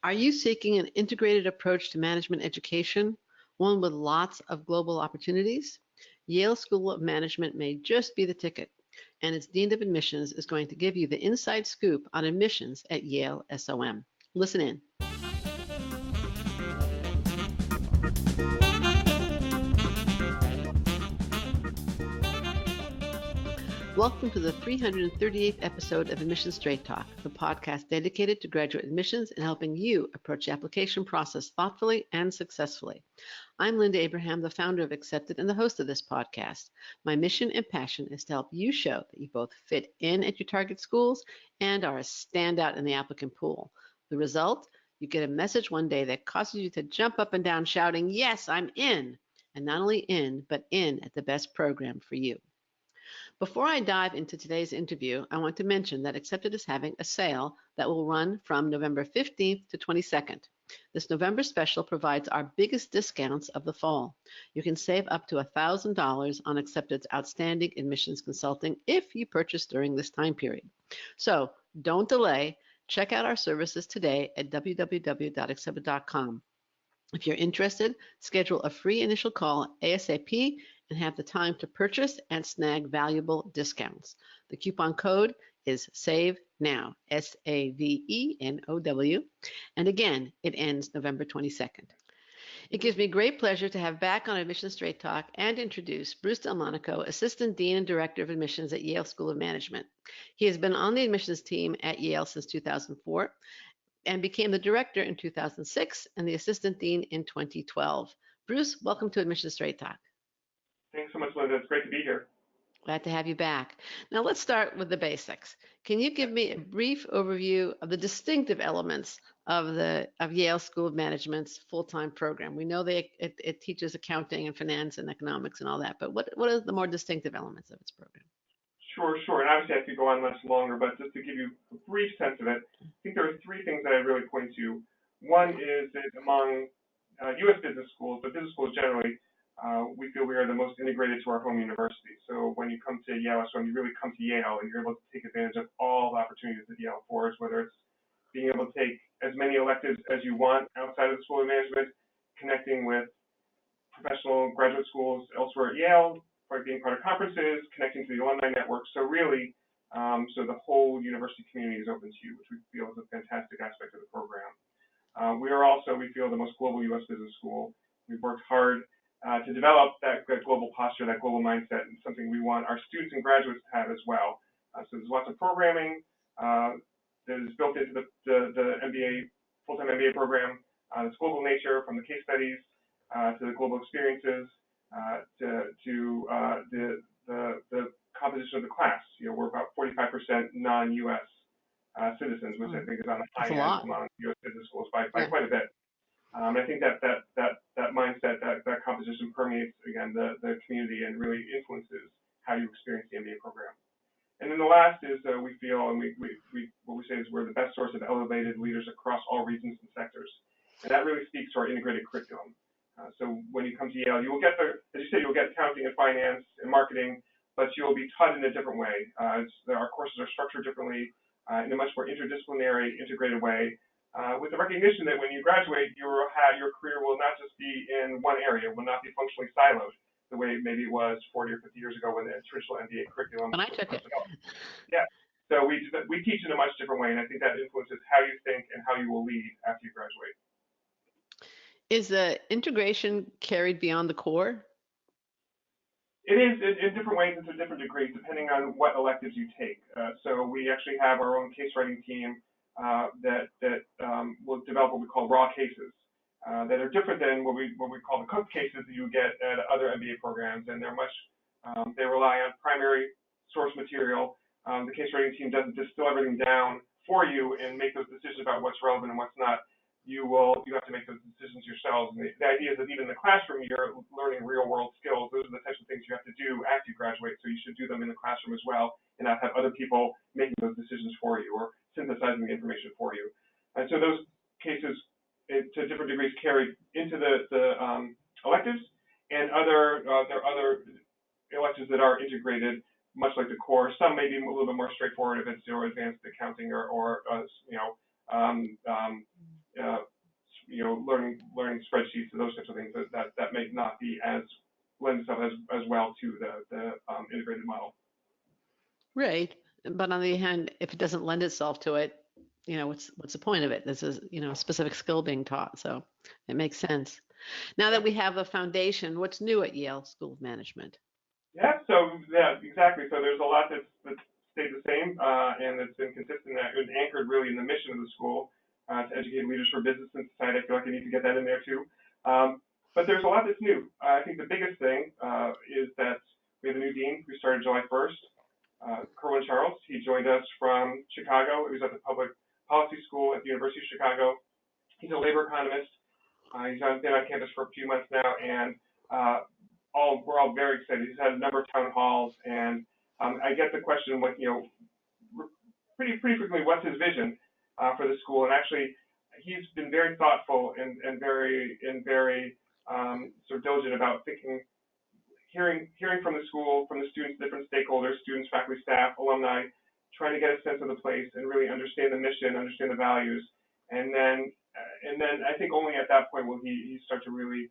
Are you seeking an integrated approach to management education, one with lots of global opportunities? Yale School of Management may just be the ticket, and its Dean of Admissions is going to give you the inside scoop on admissions at Yale SOM. Listen in. Welcome to the 338th episode of Admissions Straight Talk, the podcast dedicated to graduate admissions and helping you approach the application process thoughtfully and successfully. I'm Linda Abraham, the founder of Accepted and the host of this podcast. My mission and passion is to help you show that you both fit in at your target schools and are a standout in the applicant pool. The result? You get a message one day that causes you to jump up and down shouting, "Yes, I'm in!" And not only in, but in at the best program for you. Before I dive into today's interview, I want to mention that Accepted is having a sale that will run from November 15th to 22nd. This November special provides our biggest discounts of the fall. You can save up to $1,000 on Accepted's outstanding admissions consulting if you purchase during this time period. So don't delay. Check out our services today at www.accepted.com. If you're interested, schedule a free initial call ASAP and have the time to purchase and snag valuable discounts. The coupon code is SAVENOW, SAVENOW, and again, it ends November 22nd. It gives me great pleasure to have back on Admissions Straight Talk and introduce Bruce DelMonico, Assistant Dean and Director of Admissions at Yale School of Management. He has been on the admissions team at Yale since 2004 and became the director in 2006 and the assistant dean in 2012. Bruce, welcome to Admissions Straight Talk. Thanks so much, Linda. It's great to be here. Glad to have you back. Now let's start with the basics. Can you give me a brief overview of the distinctive elements of Yale School of Management's full-time program? We know it teaches accounting and finance and economics and all that, but what are the more distinctive elements of its program? Sure. And obviously I could go on much longer, but just to give you a brief sense of it, I think there are three things that I really point to. One is that among U.S. business schools, but business schools generally, we feel we are the most integrated to our home university. So when you come to Yale SOM, you really come to Yale and you're able to take advantage of all the opportunities that Yale affords, whether it's being able to take as many electives as you want outside of the School of Management, connecting with professional graduate schools elsewhere at Yale, by being part of conferences, connecting to the alumni network. So really, so the whole university community is open to you, which we feel is a fantastic aspect of the program. We are also, we feel, the most global U.S. business school. We've worked hard to develop that global posture, that global mindset, and something we want our students and graduates to have as well. So there's lots of programming that is built into the MBA, full-time MBA program. This global nature, from the case studies to the global experiences, to the composition of the class. We're about 45% non-U.S. Citizens, which I think is on the high end among U.S. business schools by quite a bit. I think that mindset, that composition permeates, again, the community and really influences how you experience the MBA program. And then the last is we feel, and what we say is we're the best source of elevated leaders across all regions and sectors. And that really speaks to our integrated curriculum. So when you come to Yale, you will get as you say, you'll get accounting and finance and marketing, but you'll be taught in a different way. Our courses are structured differently in a much more interdisciplinary, integrated way, with the recognition that when you graduate, your career will not just be in one area, will not be functionally siloed the way maybe it was 40 or 50 years ago when the traditional MBA curriculum when I took it. Yeah. So we teach in a much different way, and I think that influences how you think and how you will lead after you graduate. Is the integration carried beyond the core? It is in different ways and to different degrees, depending on what electives you take. So we actually have our own case writing team that will develop what we call raw cases that are different than what we call the cooked cases that you get at other MBA programs, and they're much they rely on primary source material. The case writing team doesn't distill everything down for you and make those decisions about what's relevant and what's not. You have to make those decisions yourselves. And the idea is that even in the classroom, you're learning real world skills. Those are the types of things you have to do after you graduate. So you should do them in the classroom as well, and not have other people making those decisions for you or synthesizing the information for you. And so those cases, to different degrees, carried into the electives, and there are other electives that are integrated, much like the core. Some may be a little bit more straightforward if it's advanced accounting or learning spreadsheets and those types of things that may not be as lend itself as well to the integrated model. Right. But on the other hand, if it doesn't lend itself to it, what's the point of it? This is, a specific skill being taught. So it makes sense. Now that we have a foundation, what's new at Yale School of Management? Yeah, exactly. So there's a lot that's stayed the same, and it's been consistent and anchored really in the mission of the school to educate leaders for business and society. I feel like I need to get that in there too. But there's a lot that's new. I think the biggest thing is that we have a new dean who started July 1st, Kerwin Charles. He joined us from Chicago. He was at the Public Policy School at the University of Chicago. He's a labor economist. He's been on campus for a few months now, and we're all very excited. He's had a number of town halls, and I get the question, pretty frequently, what's his vision for the school? And actually, he's been very thoughtful and very sort of diligent about hearing from the school, from the students, different stakeholders, students, faculty, staff, alumni, trying to get a sense of the place and really understand the mission, understand the values, and then I think only at that point will he start to really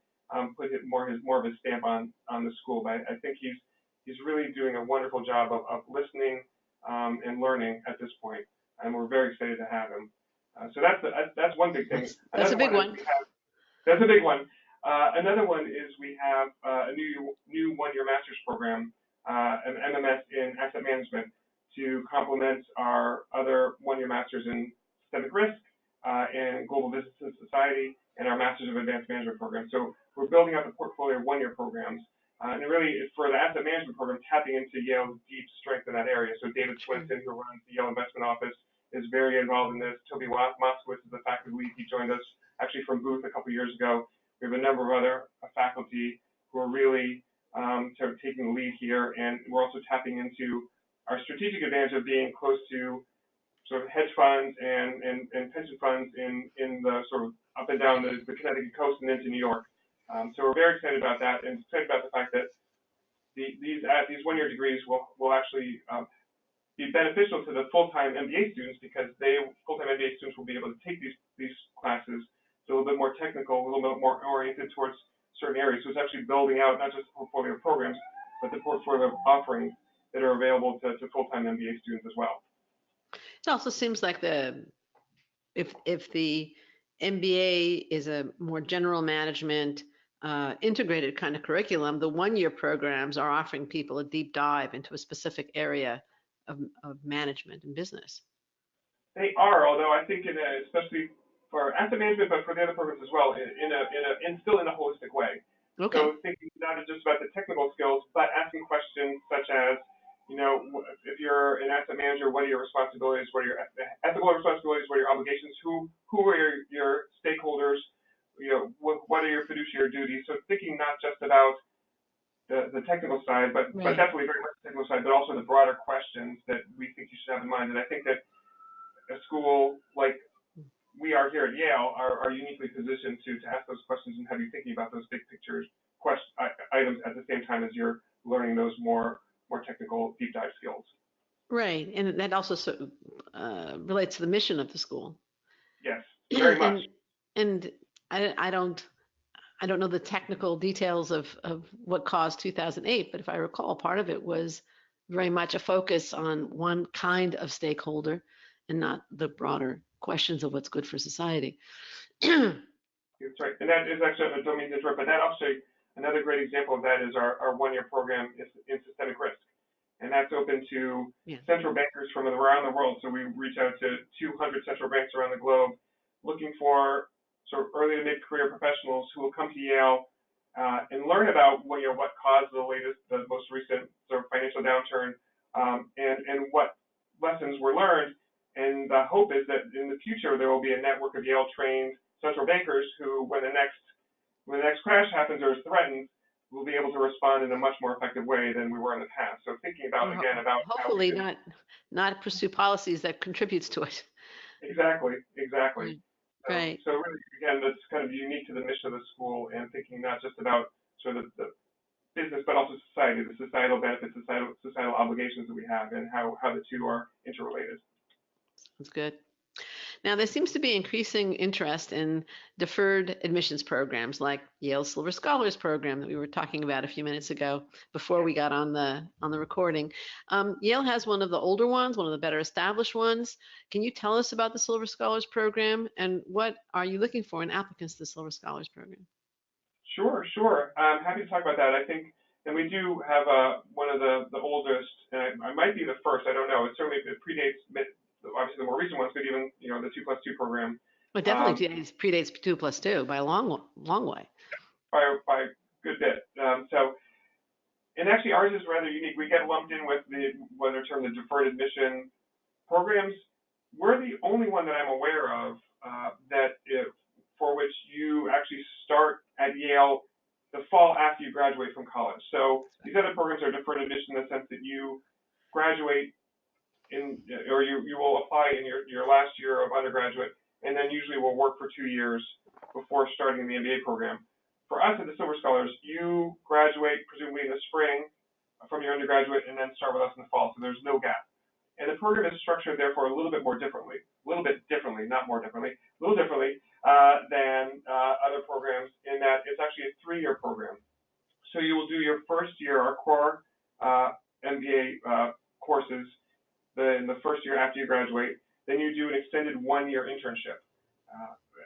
put more of his stamp on the school. But I think he's really doing a wonderful job of listening and learning at this point, and we're very excited to have him. So that's one big thing. That's a big one. That's a big one. Another one is we have a new one-year master's program, an MMS in asset management, to complement our other one-year masters in systemic risk and global business and society, and our Masters of Advanced Management program. So we're building up a portfolio of one-year programs, and really for the asset management program, tapping into Yale's deep strength in that area. So David Swinson, who runs the Yale Investment Office, is very involved in this. Toby Moskowitz is the faculty lead. He joined us actually from Booth a couple years ago. We have a number of other faculty who are really sort of taking the lead here, and we're also tapping into our strategic advantage of being close to sort of hedge funds and pension funds in the sort of up and down the Connecticut coast and into New York. So we're very excited about that, and excited about the fact that these one-year degrees will actually be beneficial to the full-time MBA students, because full-time MBA students will be able to take these classes. So a little bit more technical, a little bit more oriented towards certain areas. So it's actually building out not just a portfolio of programs, but the portfolio of offerings that are available to full-time MBA students as well. It also seems like if the MBA is a more general management, integrated kind of curriculum, the one-year programs are offering people a deep dive into a specific area of management and business. They are, although I think especially for asset management, but for the other programs as well, still in a holistic way. Okay. So thinking not just about the technical skills, but asking questions such as, if you're an asset manager, what are your responsibilities? What are your ethical responsibilities? What are your obligations? Who are your stakeholders? What are your fiduciary duties? So thinking not just about the technical side, but definitely very much the technical side, but also the broader questions that we think you should have in mind. And I think that a school like we are here at Yale are uniquely positioned to ask those questions and have you thinking about those big picture items at the same time as you're learning those more technical deep dive skills. Right, and that also relates to the mission of the school. Yes, very much. And I don't know the technical details of what caused 2008, but if I recall, part of it was very much a focus on one kind of stakeholder and not the broader questions of what's good for society. That's right. And that is actually, I don't mean to interrupt, but that actually, another great example of that is our one-year program in systemic risk. And that's open to central bankers from around the world. So we reach out to 200 central banks around the globe looking for sort of early to mid-career professionals who will come to Yale and learn about what caused the most recent sort of financial downturn, and what lessons were learned. And the hope is that in the future there will be a network of Yale-trained central bankers who, when the next crash happens or is threatened, will be able to respond in a much more effective way than we were in the past. So thinking about hopefully not pursue policies that contributes to it. Exactly. Right. So really, again, that's kind of unique to the mission of the school, and thinking not just about sort of the business, but also society, the societal benefits, societal obligations that we have, and how the two are interrelated. That's good. Now, there seems to be increasing interest in deferred admissions programs like Yale Silver Scholars Program that we were talking about a few minutes ago before we got on the recording. Yale has one of the older ones, one of the better established ones. Can you tell us about the Silver Scholars Program and what are you looking for in applicants to the Silver Scholars Program? Sure. I'm happy to talk about that. I think, and we do have one of the oldest, and I might be the first. I don't know. It predates obviously the more recent ones, but even the 2+2 program. Well, it definitely predates 2+2 by a long way. By a good bit. And actually ours is rather unique. We get lumped in with what are termed the deferred admission programs. We're the only one that I'm aware of for which you actually start at Yale the fall after you graduate from college. So these other programs are deferred admission in the sense that you graduate or you will apply in your last year of undergraduate, and then usually will work for 2 years before starting the MBA program. For us at the Silver Scholars, you graduate presumably in the spring from your undergraduate and then start with us in the fall, so there's no gap. And the program is structured, therefore, a little bit differently than other programs in that it's actually a 3-year program. So you will do your first year, our core MBA courses, in the first year after you graduate. Then you do an extended 1-year internship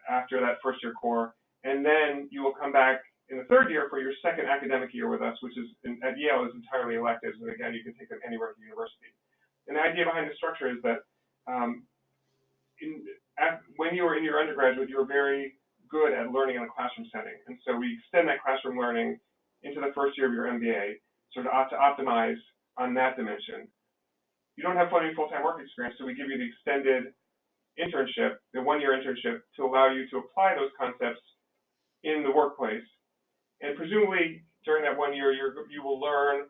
after that first year core. And then you will come back in the 3rd year for your second academic year with us, which is at Yale is entirely elective. And again, you can take them anywhere at the university. And the idea behind the structure is that when you were in your undergraduate, you were very good at learning in a classroom setting. And so we extend that classroom learning into the first year of your MBA, sort of to optimize on that dimension. You don't have any full-time work experience, so we give you the extended internship, the 1-year internship, to allow you to apply those concepts in the workplace. And presumably during that 1 year, you will learn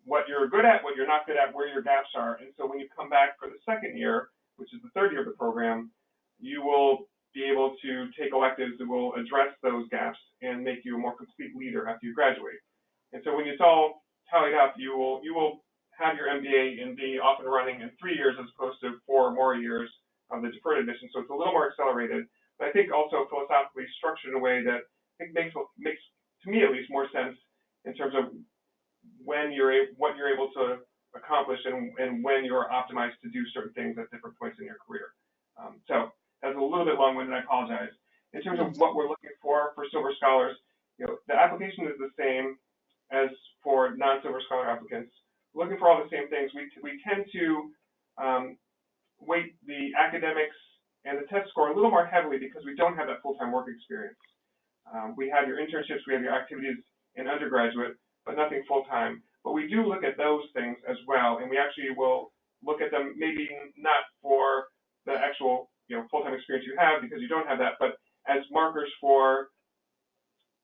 what you're good at, what you're not good at, where your gaps are. And so when you come back for the 2nd year, which is the 3rd year of the program, you will be able to take electives that will address those gaps and make you a more complete leader after you graduate. And so when it's all tallied up, you will have your MBA and be off and running in 3 years as opposed to 4 or more years of the deferred admission. So it's a little more accelerated, but I think also philosophically structured in a way that I think makes to me at least more sense in terms of what you're able to accomplish and when you're optimized to do certain things at different points in your career. So that's a little bit long-winded, I apologize. In terms of what we're looking for Silver Scholars, the application is the same as for non-Silver Scholar applicants. Looking for all the same things. We tend to weight the academics and the test score a little more heavily because we don't have that full-time work experience. We have your internships, we have your activities in undergraduate, but nothing full-time. But we do look at those things as well, and we actually will look at them maybe not for the actual full-time experience you have because you don't have that, but as markers for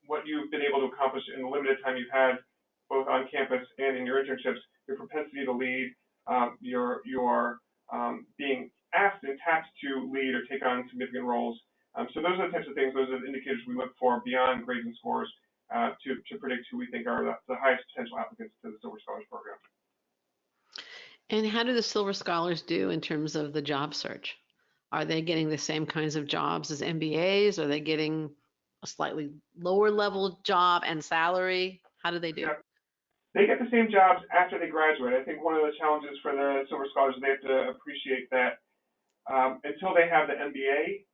what you've been able to accomplish in the limited time you've had both on campus and in your internships, your propensity to lead, your being asked and tapped to lead or take on significant roles. So those are the types of things, those are the indicators we look for beyond grades and scores to predict who we think are the highest potential applicants to the Silver Scholars Program. And how do the Silver Scholars do in terms of the job search? Are they getting the same kinds of jobs as MBAs? Are they getting a slightly lower level job and salary? How do they do? Yeah. They get the same jobs after they graduate. I think one of the challenges for the Silver Scholars is they have to appreciate that until they have the MBA,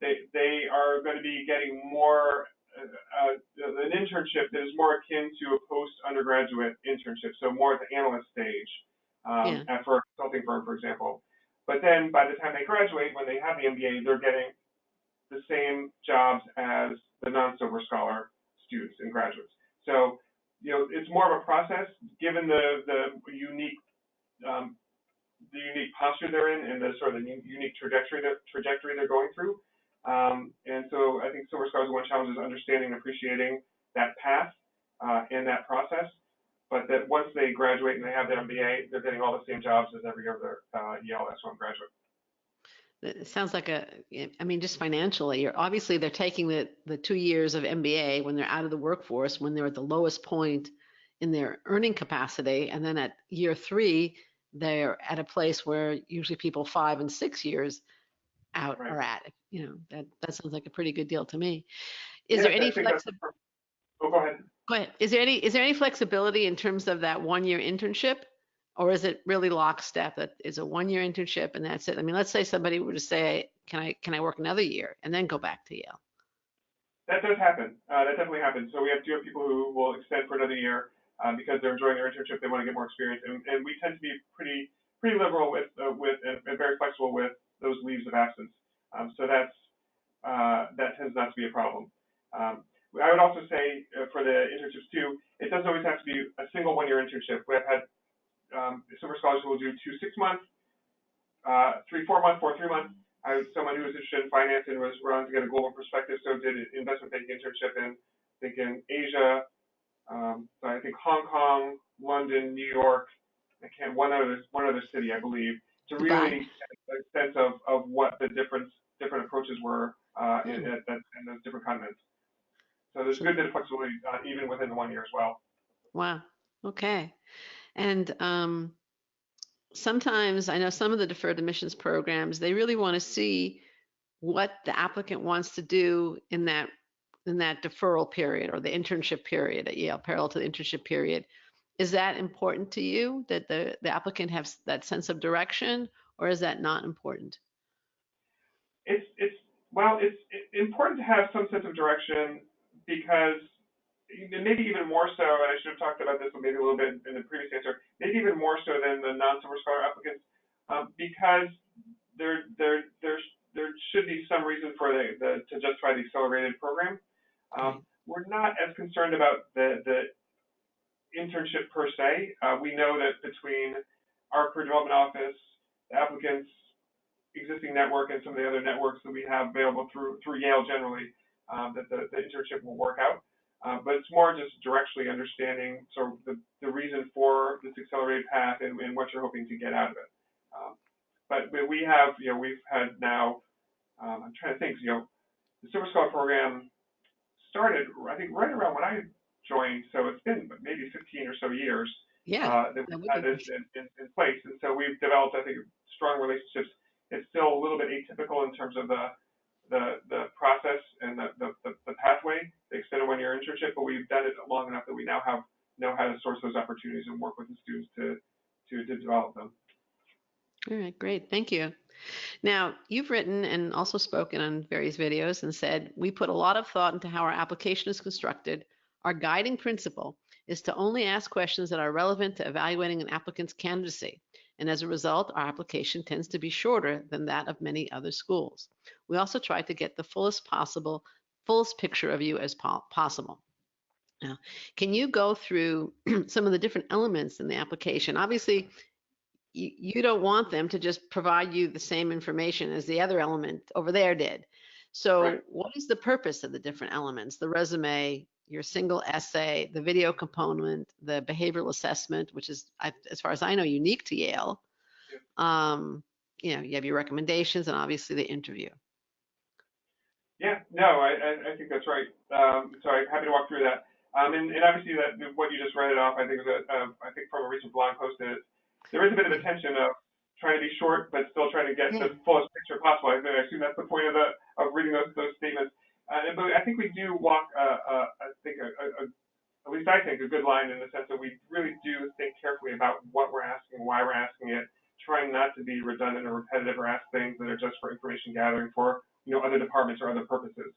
they are going to be getting more an internship that is more akin to a post-undergraduate internship, so more at the analyst stage for a consulting firm, for example. But then by the time they graduate, when they have the MBA, they're getting the same jobs as the non-Silver Scholar students and graduates. So it's more of a process given the unique posture they're in and the sort of the unique trajectory they're going through. And so I think Silver Scholars, one challenge is understanding and appreciating that path and that process, but that once they graduate and they have their MBA, they're getting all the same jobs as every other Yale SOM graduate. It sounds like just financially, obviously they're taking the 2 years of MBA when they're out of the workforce, when they're at the lowest point in their earning capacity. And then at year 3, they're at a place where usually people 5 and 6 years out Right. or at. That sounds like a pretty good deal to me. Is Yes, there any I think that's. Oh, go ahead. Go ahead. Is there any flexibility in terms of that 1 year internship, or is it really lockstep that is a 1 year internship and that's it? I mean, let's say somebody were to say, can I work another year and then go back to Yale? That does happen. That definitely happens. So we have people who will extend for another year because they're enjoying their internship. They want to get more experience, and we tend to be pretty liberal and very flexible with those leaves of absence. So that tends not to be a problem. I would also say for the internships too, it doesn't always have to be a single 1 year internship. We have had summer scholars who will do 2 6 months, 3 4 months, 4 3 months. I was someone who was interested in finance and was running to get a global perspective, so did an investment banking internship in Asia, so I think Hong Kong, London, New York, one other city, I believe, to Dubai. really get a sense of what the different approaches were in those different continents. So there's a good bit of flexibility even within the 1 year as well. Wow. Okay. And sometimes I know some of the deferred admissions programs, they really want to see what the applicant wants to do in that deferral period or the internship period at Yale, parallel to the internship period. Is that important to you that the applicant has that sense of direction, or is that not important? It's important to have some sense of direction because maybe even more so, and I should have talked about this maybe a little bit in the previous answer, maybe even more so than the non-summer scholar applicants, because there should be some reason for to justify the accelerated program. We're not as concerned about the internship per se. We know that between our career development office, the applicants, existing network, and some of the other networks that we have available through Yale generally, that the internship will work out. But it's more just directly understanding the reason for this accelerated path and what you're hoping to get out of it. But we've had now, I'm trying to think, the Silver Scholar program started, I think, right around when I joined, so it's been maybe 15 or so years that we've had this in place. And so we've developed, I think, strong relationships. It's still a little bit atypical in terms of the process and the pathway, the extended 1 year internship, but we've done it long enough that we now know how to source those opportunities and work with the students to develop them. All right, great. Thank you. Now, you've written and also spoken on various videos and said, we put a lot of thought into how our application is constructed. Our guiding principle is to only ask questions that are relevant to evaluating an applicant's candidacy. And as a result, our application tends to be shorter than that of many other schools. We also try to get the fullest picture of you as possible. Now, can you go through some of the different elements in the application? Obviously, you don't want them to just provide you the same information as the other element over there did. So Right. What is the purpose of the different elements? The resume, your single essay, the video component, the behavioral assessment, which is, as far as I know, unique to Yale. You have your recommendations and obviously the interview. Yeah, no, I think that's right. So I'm happy to walk through that. And obviously that what you just read it off, I think I think from a recent blog post is there is a bit of a tension of trying to be short but still trying to get the fullest picture possible. I assume that's the point of reading those statements. But I think we do walk at least I think a good line in the sense that we really do think carefully about what we're asking, why we're asking it, trying not to be redundant or repetitive or ask things that are just for information gathering for other departments or other purposes.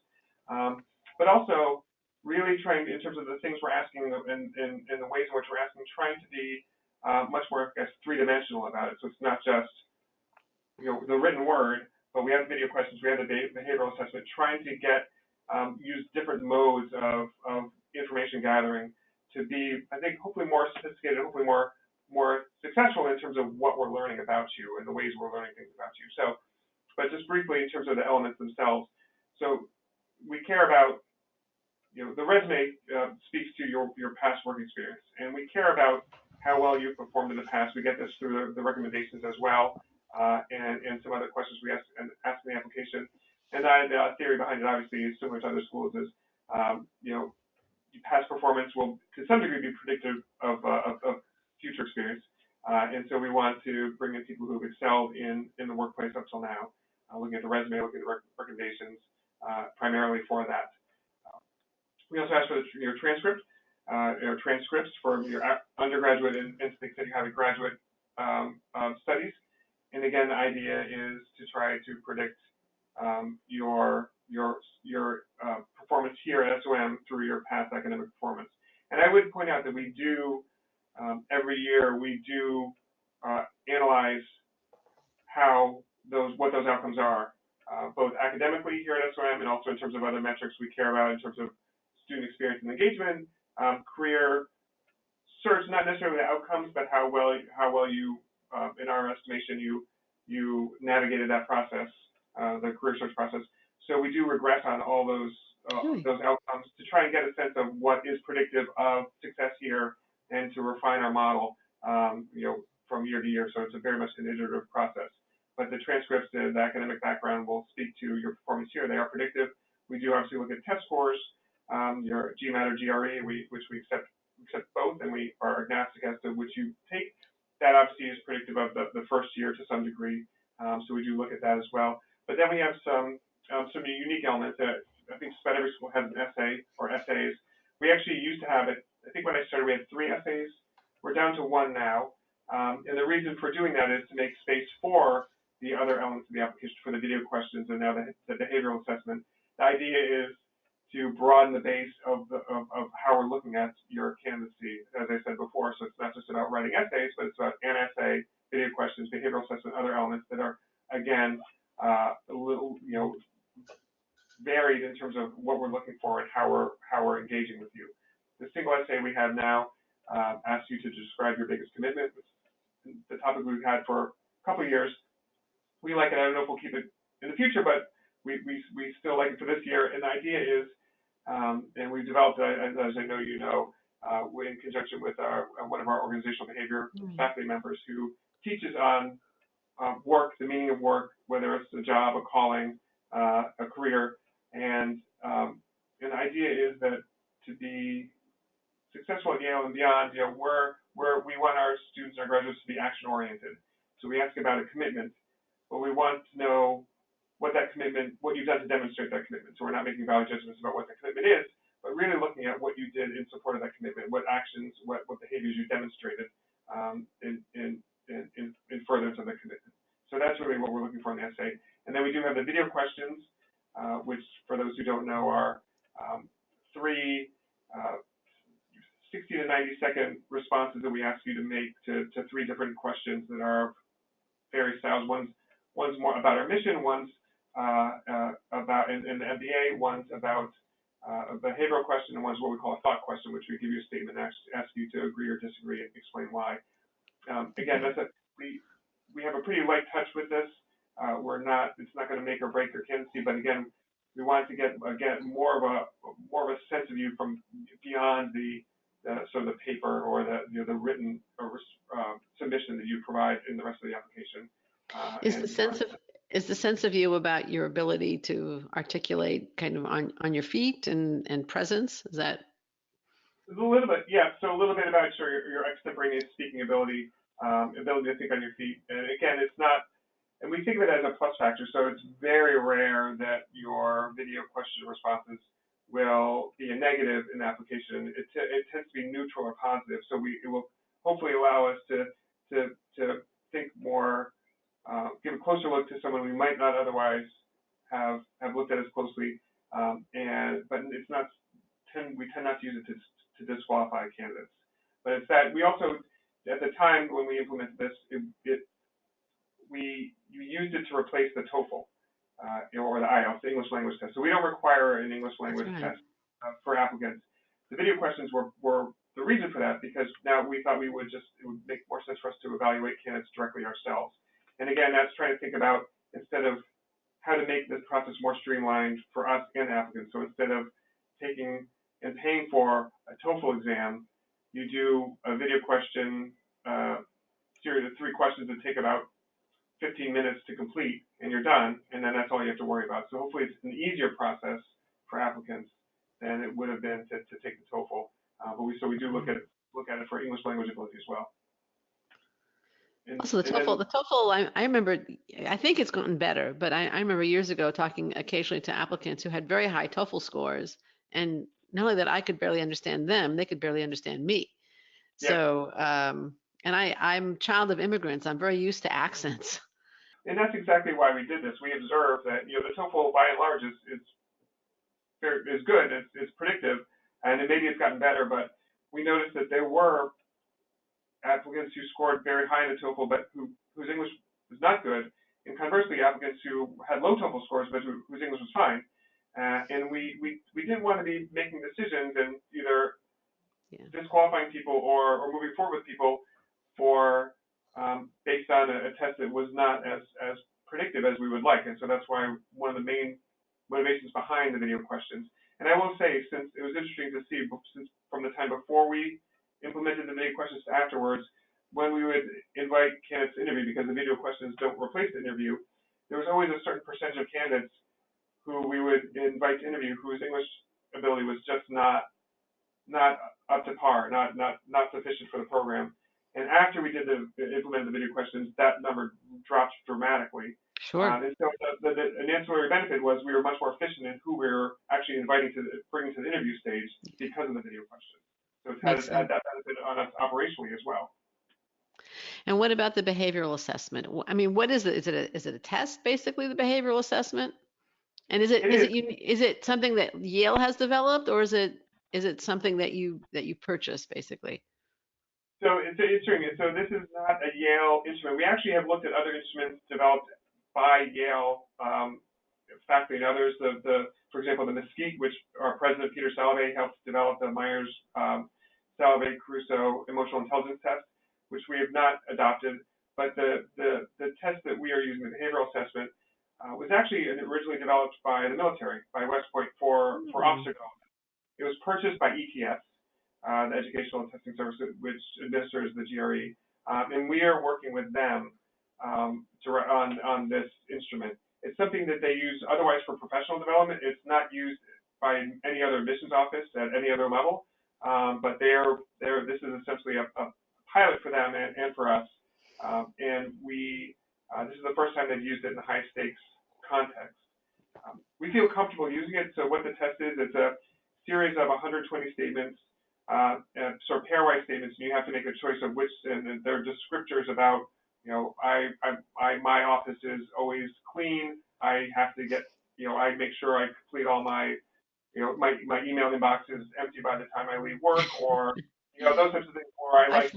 But also really trying, in terms of the things we're asking and the ways in which we're asking, trying to be much more, I guess, three-dimensional about it. So it's not just the written word, but we have video questions, we have the behavioral assessment, trying to use different modes of information gathering to be, I think, hopefully more sophisticated, hopefully more successful in terms of what we're learning about you and the ways we're learning things about you. So, but just briefly in terms of the elements themselves. So we care about, the resume speaks to your past work experience, and we care about how well you've performed in the past. We get this through the recommendations as well, and some other questions we ask in the application. And the theory behind it, obviously, is similar to other schools. Is past performance will, to some degree, be predictive of future experience. And so we want to bring in people who've excelled in the workplace up till now. looking at the resume, looking at the recommendations, primarily for that. We also ask for your transcript, your transcripts for your undergraduate and to the extent you have a graduate studies. And again, the idea is to try to predict your performance here at SOM through your past academic performance. And I would point out that we do every year we do analyze what those outcomes are, both academically here at SOM and also in terms of other metrics we care about in terms of student experience and engagement, career search, not necessarily the outcomes, but how well you, in our estimation, you navigated that process, the career search process. So we do regress on all those outcomes to try and get a sense of what is predictive of success here and to refine our model, from year to year. So it's very much an iterative process. But the transcripts and the academic background will speak to your performance here. They are predictive. We do obviously look at test scores, your GMAT or GRE, which we accept both, and we are agnostic as to which you take. That obviously is predictive of the first year to some degree. So we do look at that as well. But then we have some unique elements that I think just about every school has an essay or essays. We actually used to have it. I think when I started, we had 3 essays. We're down to 1 now. And the reason for doing that is to make space for the other elements of the application, for the video questions and now the behavioral assessment. The idea is to broaden the base of how we're looking at your candidacy, as I said before. So it's not just about writing essays, but it's about an essay, video questions, behavioral assessment, other elements that are, again, a little, varied in terms of what we're looking for and how we're engaging with you. The single essay we have now asks you to describe your biggest commitment. It's the topic we've had for a couple of years. We like it. I don't know if we'll keep it in the future, but we still like it for this year. And the idea is, and we've developed, as I know you know, in conjunction with one of our organizational behavior faculty members who teaches on work, the meaning of work, whether it's a job, a calling, a career. And the idea is that to be successful at Yale and beyond, we want our students, our graduates, to be action-oriented. So we ask about a commitment, but we want to know what you've done to demonstrate that commitment. So we're not making valid judgments about what the commitment is, but really looking at what you did in support of that commitment, what actions, what behaviors you demonstrated in furtherance of the commitment. So that's really what we're looking for in the essay. And then we do have the video questions, which, for those who don't know, are 3 60 to 90-second responses that we ask you to make to 3 different questions that are various styles. One's more about our mission, one's about in the MBA, one's about a behavioral question, and one's what we call a thought question, which we give you a statement and ask you to agree or disagree and explain why. Again, we have a pretty light touch with this. It's not going to make or break your candidacy, but again, we want to get more of a sense of you from beyond the sort of the paper or the written submission that you provide in the rest of the application. Is the sense of you about your ability to articulate kind of on your feet and presence? Is that a little bit? Yeah. So a little bit about your extemporaneous speaking ability, ability to think on your feet. And again, it's not. And we think of it as a plus factor. So it's very rare that your video question responses will be a negative in the application. It tends to be neutral or positive. So it will hopefully allow us to think more, give a closer look to someone we might not otherwise have looked at as closely. But it's not. We tend not to use it to disqualify candidates. But it's that we also, at the time when we implemented this, we used it to replace the TOEFL or the IELTS, the English language test. So we don't require an English language test for applicants. The video questions were the reason for that, because now we thought it would make more sense for us to evaluate candidates directly ourselves. And again, that's trying to think about, instead of how to make this process more streamlined for us and applicants. So instead of taking and paying for a TOEFL exam, you do a video question series of 3 questions that take about 15 minutes to complete, and you're done, and then that's all you have to worry about. So hopefully it's an easier process for applicants than it would have been to take the TOEFL. But we do look at it for English language ability as well. Also, and then the TOEFL, I remember, I think it's gotten better, but I remember years ago talking occasionally to applicants who had very high TOEFL scores, and not only that I could barely understand them, they could barely understand me. yeah, So, and I'm a child of immigrants. I'm very used to accents. and that's exactly why we did this. We observed that the TOEFL by and large is good, it's predictive, and then maybe it's gotten better, but we noticed that there were applicants who scored very high in the TOEFL, but whose English was not good, and conversely, applicants who had low TOEFL scores, but whose English was fine. And we didn't want to be making decisions and either disqualifying people or moving forward with people for based on a test that was not as predictive as we would like. And so that's why one of the main motivations behind the video questions. And I will say, since it was interesting to see, since from the time before we implemented the video questions to afterwards, when we would invite candidates to interview, because the video questions don't replace the interview, there was always a certain percentage of candidates who we would invite to interview whose English ability was just not up to par, not sufficient for the program. And after we did implemented the video questions, that number dropped dramatically. Sure. And so an ancillary benefit was we were much more efficient in who we were actually inviting to bringing to the interview stage because of the video questions. So it has had that benefit on us operationally as well. And what about the behavioral assessment? I mean, what is it? Is it a test, basically, the behavioral assessment? And is it something that Yale has developed, or is it something that you purchased, basically? So it's interesting. So this is not a Yale instrument. We actually have looked at other instruments developed by Yale faculty and others. For example, the Mesquite, which our president Peter Salovey helped develop, the Myers Salovey-Caruso emotional intelligence test, which we have not adopted. But the test that we are using, the behavioral assessment, was actually originally developed by the military, by West Point for officer development. It was purchased by ETS, the Educational and Testing Service, which administers the GRE, and we are working with them on this instrument. It's something that they use otherwise for professional development. It's not used by any other admissions office at any other level, but this is essentially a pilot for them and for us, and this is the first time they've used it in a high stakes context. We feel comfortable using it. So what the test is, it's a series of 120 statements, sort of pairwise statements, and you have to make a choice of which, and there are descriptors about, my office is always clean. I have to get, I make sure I complete all my, my email inbox is empty by the time I leave work, or, those types of things. Or I like,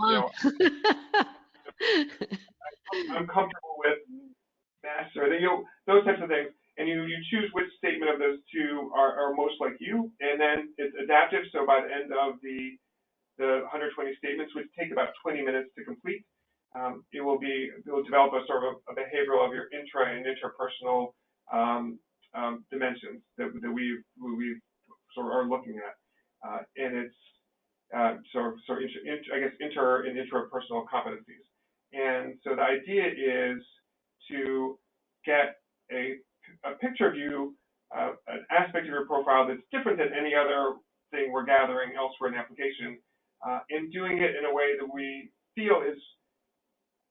I'm comfortable with mass, or those types of things. And you choose which statement of those two are most like you, and then it's adaptive. So by the end of the 120 statements, which take about 20 minutes to complete, it will develop a sort of a behavioral of your intra and interpersonal dimensions that we sort of are looking at, and it's I guess inter and intrapersonal competencies. And so the idea is to get a picture of you, an aspect of your profile that's different than any other thing we're gathering elsewhere in the application, and doing it in a way that we feel is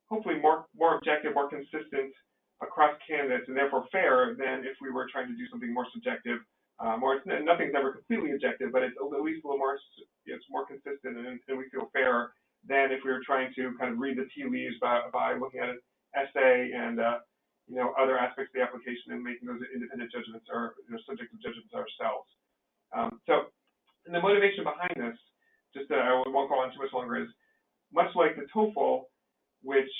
hopefully more objective, more consistent across candidates, and therefore fair than if we were trying to do something more subjective. Nothing's ever completely objective, but it's at least a little more. It's more consistent, and we feel fair than if we were trying to kind of read the tea leaves by looking at an essay and other aspects of the application and making those independent judgments or subjective judgments ourselves. So, and the motivation behind this, I won't go on too much longer, is much like the TOEFL, which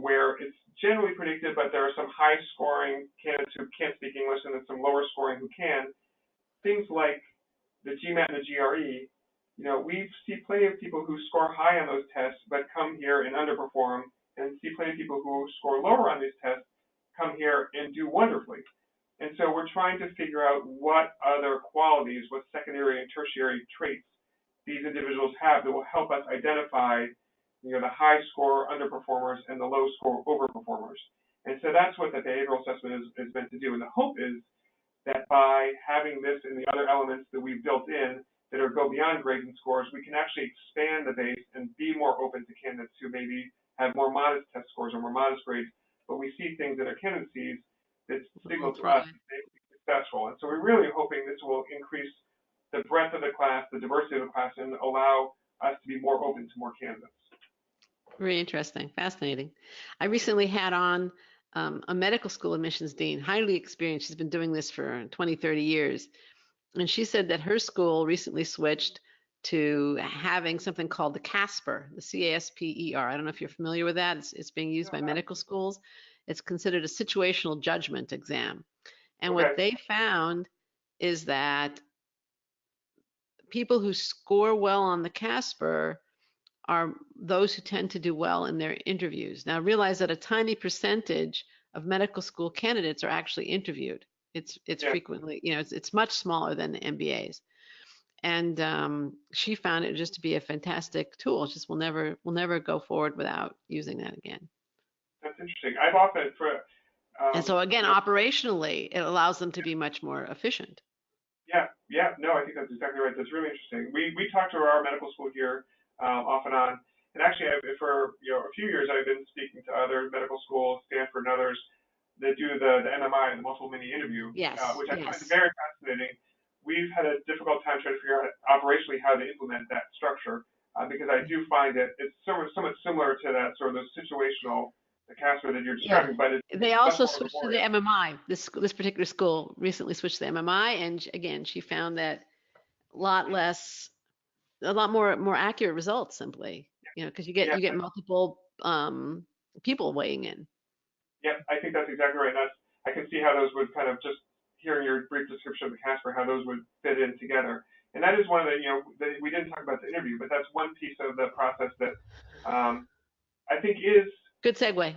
where it's generally predicted, but there are some high scoring candidates who can't speak English and then some lower scoring who can. Things like the GMAT and the GRE, we see plenty of people who score high on those tests but come here and underperform, and see plenty of people who score lower on these tests come here and do wonderfully. And so we're trying to figure out what other qualities, what secondary and tertiary traits these individuals have that will help us identify the high score underperformers and the low score overperformers. And so that's what the behavioral assessment is meant to do. And the hope is that by having this and the other elements that we've built in that go beyond grades and scores, we can actually expand the base and be more open to candidates who maybe have more modest test scores or more modest grades, but we see things in their candidacies that signal to us that they will be successful. And so we're really hoping this will increase the breadth of the class, the diversity of the class, and allow us to be more open to more candidates. Very interesting, fascinating. I recently had on a medical school admissions dean, highly experienced. She's been doing this for 20, 30 years. And she said that her school recently switched to having something called the CASPER, the CASPER. I don't know if you're familiar with that. It's being used by medical schools. It's considered a situational judgment exam. And what they found is that people who score well on the CASPER are those who tend to do well in their interviews. Now, realize that a tiny percentage of medical school candidates are actually interviewed. It's frequently, it's much smaller than the MBAs. And she found it just to be a fantastic tool. It's just we'll never go forward without using that again. That's interesting. I've often and so again, operationally, it allows them to be much more efficient. Yeah. No, I think that's exactly right. That's really interesting. We talk to our medical school here off and on, and actually for a few years I've been speaking to other medical schools, Stanford and others, that do the MMI, the multiple mini interview, which I find very fascinating. We've had a difficult time trying to figure out operationally how to implement that structure because I do find that it's somewhat similar to that sort of the situational, the CASPER that you're describing, but they also switched to the MMI. This particular school recently switched to the MMI, and again, she found that a lot more accurate results simply, because you get multiple people weighing in. Yeah, I think that's exactly right. I can see how those would kind of, just hearing your brief description of the CASPER, how those would fit in together. And that is one of the, we didn't talk about the interview, but that's one piece of the process that I think is good segue.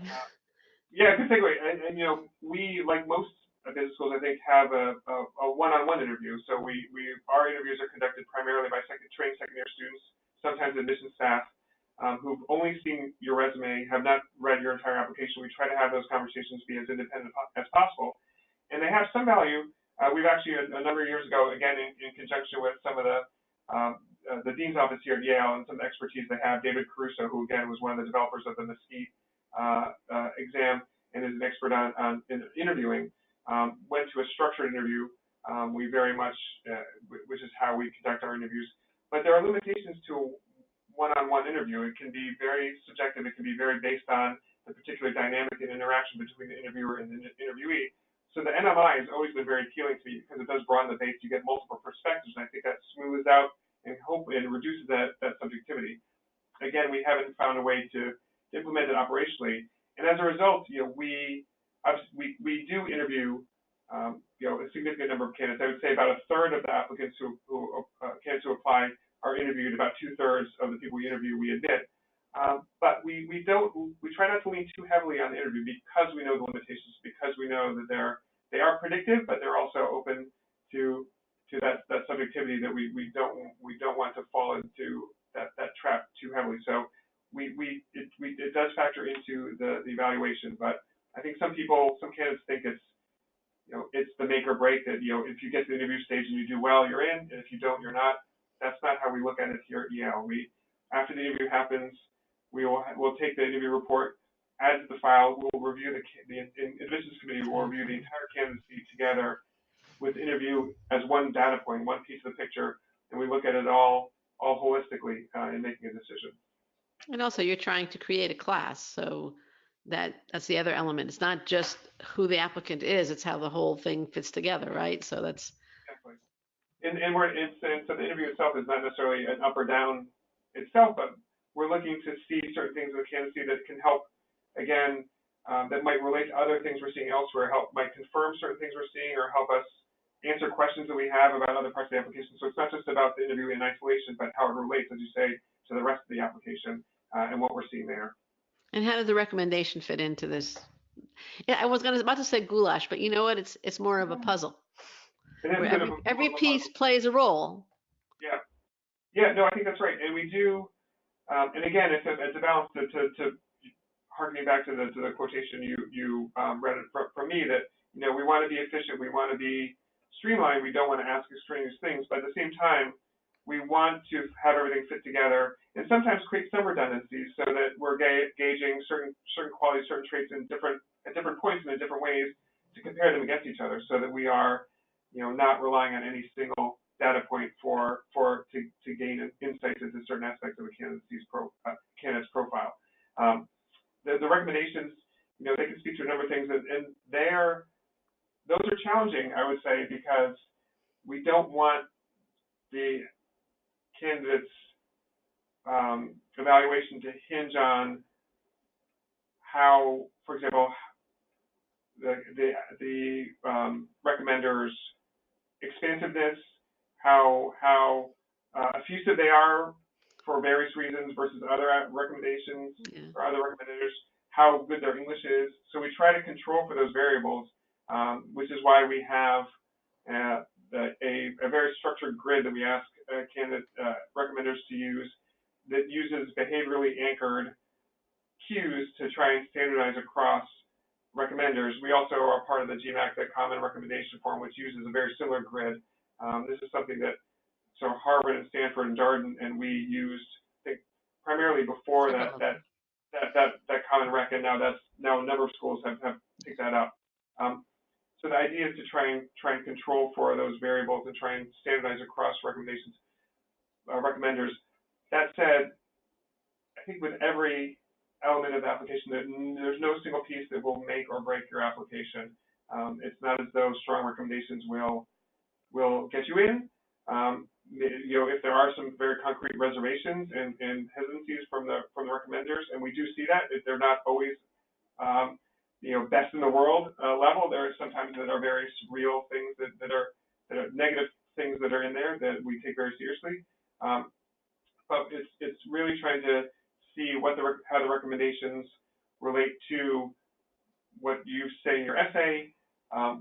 Good segue. And we, like most business schools, I think, have a one-on-one interview. So our interviews are conducted primarily by trained second-year students, sometimes admissions staff, who've only seen your resume, have not read your entire application. We try to have those conversations be as independent as possible. And they have some value. We've actually, a number of years ago, again, in conjunction with some of the dean's office here at Yale and some of the expertise they have, David Caruso, who, again, was one of the developers of the Mesquite exam and is an expert on interviewing, went to a structured interview. We very much, which is how we conduct our interviews. But there are limitations to one-on-one interview. It can be very subjective. It can be very based on the particular dynamic and interaction between the interviewer and the interviewee. So the MMI has always been very appealing to me because it does broaden the base. You get multiple perspectives, and I think that smooths out and hopefully reduces that subjectivity. Again, we haven't found a way to implement it operationally, and as a result, we do interview a significant number of candidates. I would say about a third of the applicants candidates who apply are interviewed. About 2/3 of the people we interview we admit. But we try not to lean too heavily on the interview because we know the limitations, because we know that they are predictive, but they're also open to that subjectivity that we don't want to fall into that trap too heavily. So it does factor into the evaluation, but I think some candidates think it's the make or break, that if you get to the interview stage and you do well, you're in, and if you don't, you're not. That's not how we look at it here at Yale. After the interview happens, we'll take the interview report, add to the file. We'll review the admissions committee will review the entire candidacy together with the interview as one data point, one piece of the picture, and we look at it all holistically in making a decision. And also, you're trying to create a class, so that's the other element. It's not just who the applicant is; it's how the whole thing fits together, right? So that's exactly. And so the interview itself is not necessarily an up or down itself, but we're looking to see certain things in the candidacy that can help, again, that might relate to other things we're seeing elsewhere, might confirm certain things we're seeing, or help us answer questions that we have about other parts of the application. So it's not just about the interview in isolation, but how it relates, as you say, to the rest of the application and what we're seeing there. And how does the recommendation fit into this? Yeah, I was about to say goulash, but you know what? It's more of a puzzle. Every piece plays a role. Yeah. No, I think that's right, and we do. And again, it's a balance to harkening back to the quotation you read from me, that we want to be efficient, we want to be streamlined, we don't want to ask extraneous things, but at the same time, we want to have everything fit together, and sometimes create some redundancies so that we're gauging certain qualities, certain traits at different points and in different ways to compare them against each other, so that we are, not relying on any single data point to gain insights into certain aspects of a candidate's profile. The recommendations, they can speak to a number of things, and those are challenging, I would say, because we don't want the candidate's evaluation to hinge on how, for example, the recommender's expansiveness, how effusive they are for various reasons versus other recommendations or other recommenders, how good their English is. So we try to control for those variables, which is why we have a very structured grid that we ask candidate recommenders to use, that uses behaviorally anchored cues to try and standardize across recommenders. We also are part of the GMAC, the Common Recommendation Form, which uses a very similar grid. This is something that Harvard and Stanford and Darden and we used, I think, primarily before that Common Rec, and now a number of schools have picked that up. So the idea is to try and control for those variables and try and standardize across recommenders. That said, I think with every element of the application, there's no single piece that will make or break your application. It's not as though strong recommendations will get you in. If there are some very concrete reservations and hesitancies from the recommenders, and we do see that, if they're not always best in the world level, there are sometimes that are very real things that are negative things that are in there that we take very seriously. But it's really trying to see how the recommendations relate to what you say in your essay,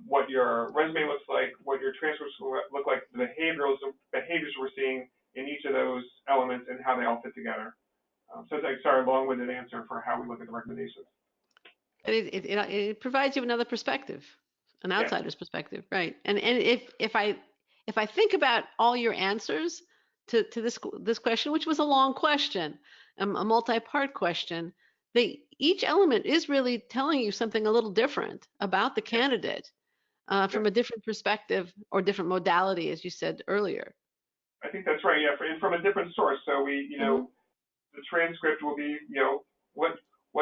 what your resume looks like, what your transcripts look like, the behaviors we're seeing in each of those elements, and how they all fit together. So it's a long-winded answer for how we look at the recommendations. And it provides you another perspective, an outsider's perspective, right? And if I think about all your answers to this question, which was a long question, a multi-part question, each element is really telling you something a little different about the candidate from a different perspective or different modality, as you said earlier. I think that's right. Yeah, and from a different source. So we, the transcript will be, what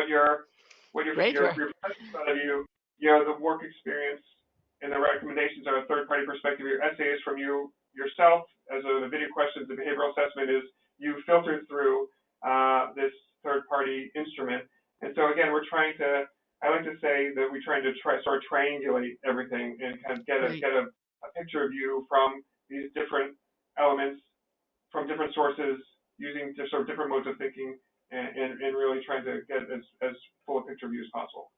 your profession thought of you, the work experience, and the recommendations are a third-party perspective. Your essay is from you yourself, as the video questions, the behavioral assessment is you filtered through this third-party instrument. And so again, I like to say that we're trying to sort of triangulate everything and kind of get a picture of you from these different elements, from different sources, using sort of different modes of thinking, and really trying to get as full a picture of you as possible.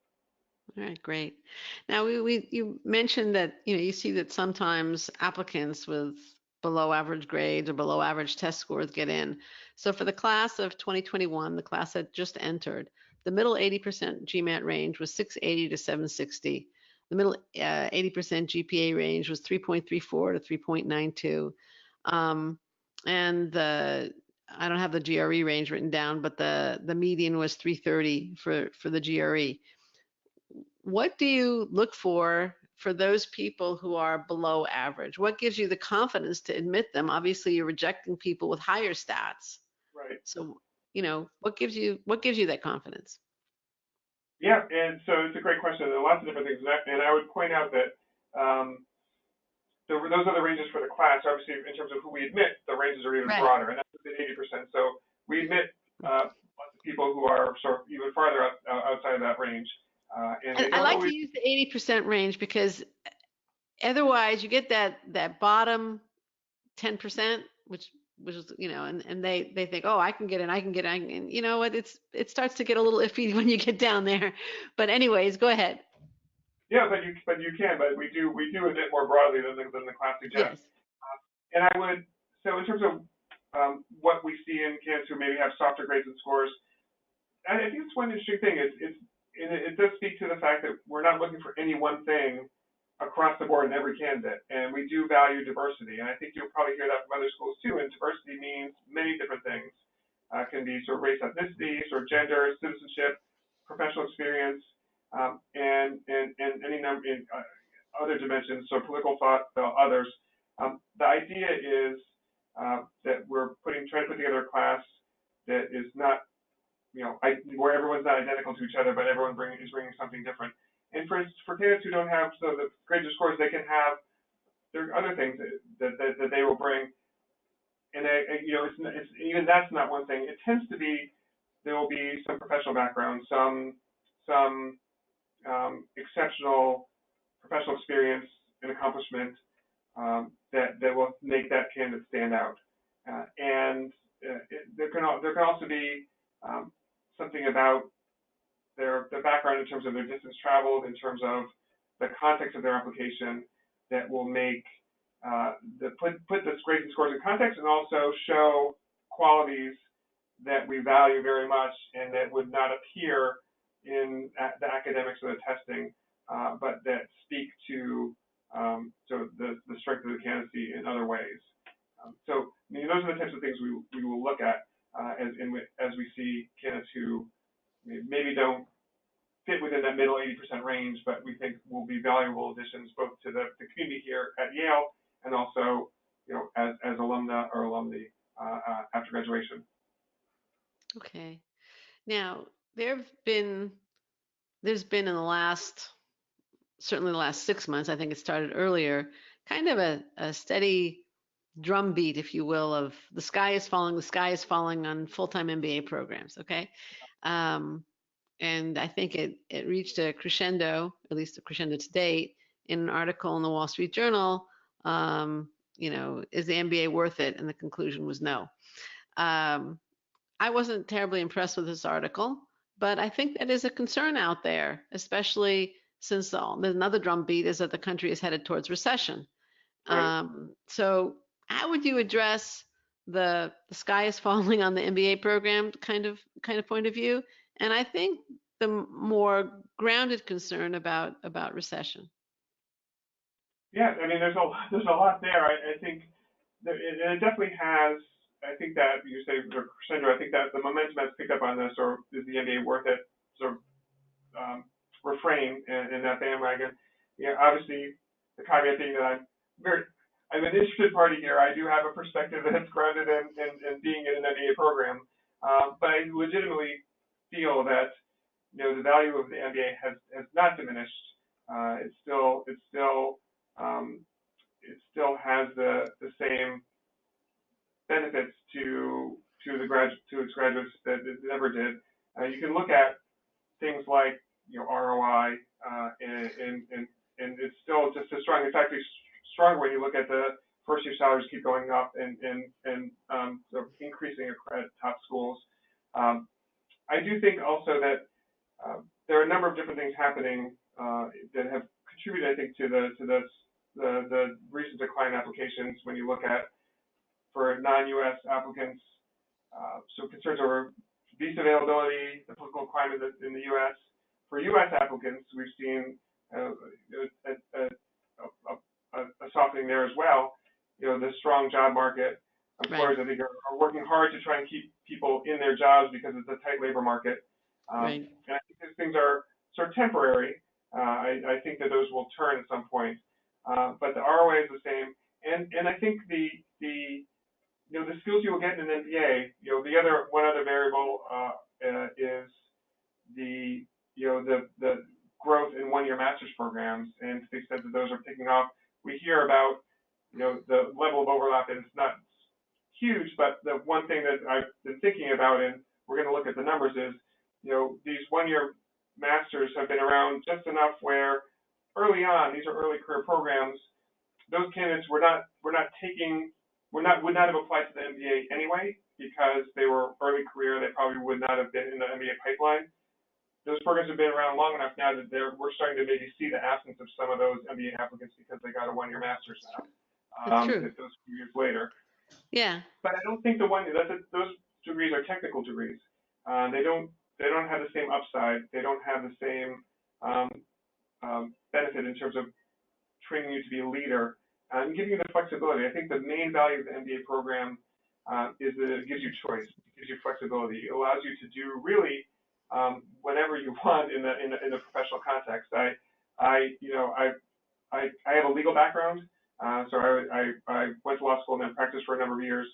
All right, great. Now you mentioned that you see that sometimes applicants with below average grades or below average test scores get in. So for the class of 2021, the class that just entered, the middle 80% GMAT range was 680 to 760. The middle 80% GPA range was 3.34 to 3.92. And I don't have the GRE range written down, but the median was 330 for the GRE. What do you look for those people who are below average? What gives you the confidence to admit them? Obviously, you're rejecting people with higher stats. Right. So, what gives you that confidence? Yeah, and so it's a great question. There are lots of different things, and I would point out that those are the ranges for the class. Obviously, in terms of who we admit, the ranges are even broader, and that's within 80%. So we admit lots of people who are sort of even farther outside of that range. And I like to use the 80% range because otherwise you get that bottom 10%, which is, and they think, oh, I can get in, and you know what, it starts to get a little iffy when you get down there. But anyways, go ahead. Yeah, but we do admit more broadly than the class suggests. Yes. And I would, so in terms of what we see in candidates who maybe have softer grades and scores, I think it's one interesting thing. It does speak to the fact that we're not looking for any one thing across the board in every candidate, and we do value diversity. And I think you'll probably hear that from other schools too. And diversity means many different things. Can be sort of race, ethnicity, sort of gender, citizenship, professional experience, and any number in other dimensions, so political thought, others. The idea is that we're trying to put together a class that is not, where everyone's not identical to each other, but everyone is bringing something different. And for candidates who don't have the greater scores, they can have there are other things that they will bring. And it's even that's not one thing. It tends to be there will be some professional background, some exceptional professional experience and accomplishment that will make that candidate stand out. There can also be something about their background in terms of their distance traveled, in terms of the context of their application, that will make put the grades and scores in context, and also show qualities that we value very much and that would not appear in the academics or the testing, but that speak to the strength of the candidacy in other ways. So those are the types of things we will look at as we see candidates who maybe don't fit within that middle 80% range, but we think will be valuable additions both to the community here at Yale and also as alumna or alumni after graduation. Okay. Now there's been in the last, certainly the last 6 months, I think it started earlier, kind of a steady drumbeat, if you will, of the sky is falling on full-time MBA programs. Okay. And I think it reached a crescendo, at least a crescendo to date, in an article in the Wall Street Journal. Is the MBA worth it? And the conclusion was no. I wasn't terribly impressed with this article, but I think that is a concern out there, especially since another drumbeat is that the country is headed towards recession. Right. So how would you address the sky is falling on the MBA program kind of point of view? And I think the more grounded concern about recession. Yeah, I mean, there's a lot there. I think it definitely has. I think that you say the crescendo. I think that the momentum has picked up on this, or is the MBA worth it? Sort of refrain in that bandwagon. Obviously, the caveat being that I'm an interested party here. I do have a perspective that's grounded in being in an MBA program, but I legitimately feel that the value of the MBA has not diminished. It still has the same benefits to its graduates that it never did. You can look at things like ROI, and it's still just as strong. In fact, it's stronger when you look at the first year salaries keep going up and sort of increasing at top schools. I do think also that there are a number of different things happening that have contributed, I think, to the recent decline in applications. When you look at for non-U.S. applicants, so concerns over visa availability, the political climate in the U.S. For U.S. applicants, we've seen a softening there as well. The strong job market. Employers, I think, are working hard to try and keep people in their jobs because it's a tight labor market. And I think these things are sort of temporary. I think that those will turn at some point. But the ROA is the same. And I think the skills you will get in an MBA, one other variable is the growth in one-year master's programs, and to the extent that those are picking up, we hear about the level of overlap, and it's not huge, but the one thing that I've been thinking about, and we're going to look at the numbers, is these one-year masters have been around just enough where early on, these are early career programs, those candidates would not have applied to the MBA anyway because they were early career. They probably would not have been in the MBA pipeline. Those programs have been around long enough now that we're starting to maybe see the absence of some of those MBA applicants because they got a one-year master's now. That's true. Those few years later. Yeah. But I don't think those degrees are technical degrees. They don't have the same upside. They don't have the same benefit in terms of training you to be a leader, and giving you the flexibility. I think the main value of the MBA program is that it gives you choice, it gives you flexibility, it allows you to do really whatever you want in the professional context. I have a legal background, so I went to law school and then practiced for a number of years,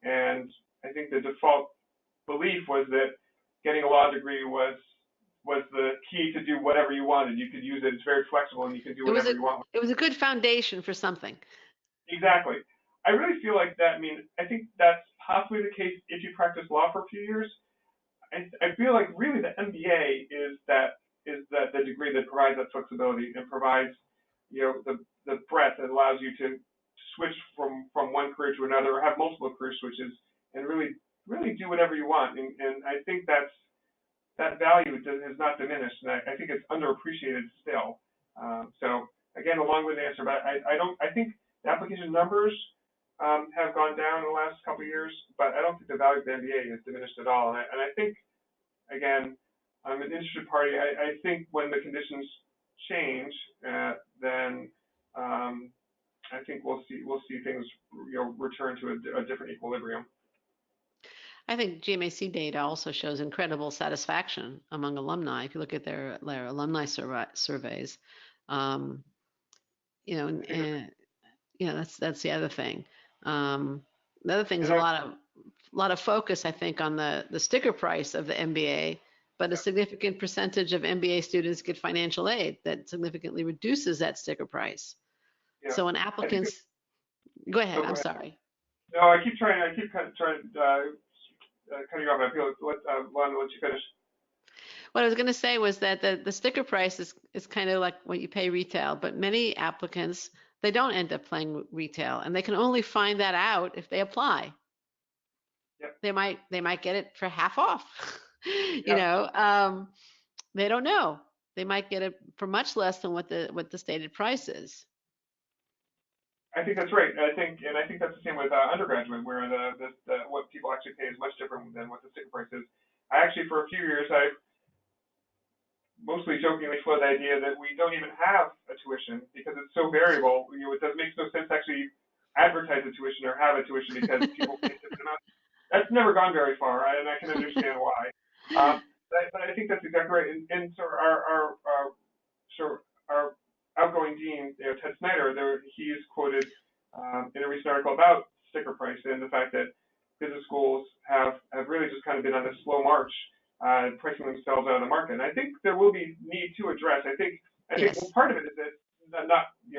and I think the default belief was that getting a law degree was the key to do whatever you wanted. You could use it; it's very flexible, and you can do whatever you want. It was a good foundation for something. Exactly. I really feel like that. I mean, I think that's possibly the case if you practice law for a few years. I feel like really the MBA is the degree that provides that flexibility and provides the breadth that allows you to switch from one career to another, or have multiple career switches, and really do whatever you want. And I think that value has not diminished, and I think it's underappreciated still. So again, a long-winded answer, but I think the application numbers have gone down in the last couple of years, but I don't think the value of the MBA has diminished at all. And I think, again, I'm an interested party. I think when the conditions change, then I think we'll see things return to a different equilibrium. I think GMAC data also shows incredible satisfaction among alumni. If you look at their alumni surveys, and that's the other thing. The other thing is a lot of focus, I think, on the sticker price of the MBA, but a significant percentage of MBA students get financial aid that significantly reduces that sticker price. Yeah. So when applicants, go ahead. I'm sorry. No, I keep trying cutting you off. I feel Lon, let you finish. What I was going to say was that the sticker price is kind of like what you pay retail, but many applicants, they don't end up paying retail, and they can only find that out if they apply. Yep. They might get it for half off. Yep. They don't know. They might get it for much less than what the stated price is. I think that's right. I think that's the same with undergraduate, where the what people actually pay is much different than what the sticker price is. I actually, for a few years, I've mostly jokingly floated the idea that we don't even have a tuition because it's so variable. It makes no sense to actually advertise a tuition or have a tuition because people pay different amounts. That's never gone very far, and I can understand why. But I think that's exactly right. And so our outgoing dean, Ted Snyder, he's quoted in a recent article about sticker price and the fact that business schools have really just kind of been on this slow march, pricing themselves out of the market. And I think there will be need to address. I think part of it is that